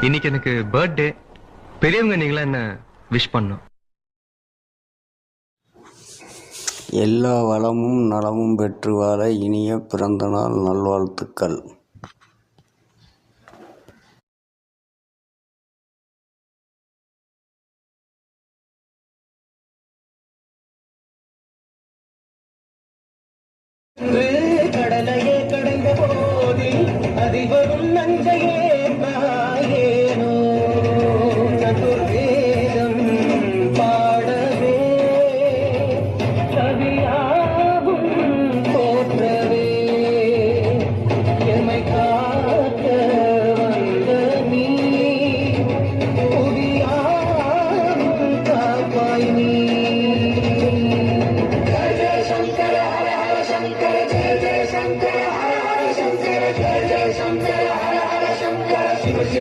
இன்னைக்கு எனக்கு பர்த்டே. பெரியவங்க நீங்களா என்ன விஷ் பண்ணும். எல்லா வளமும் நலமும் பெற்று வாழ இனிய பிறந்தநாள் நல்வாழ்த்துக்கள். கடலையே கடந்த போதில் அதில் வரும் நஞ்சையே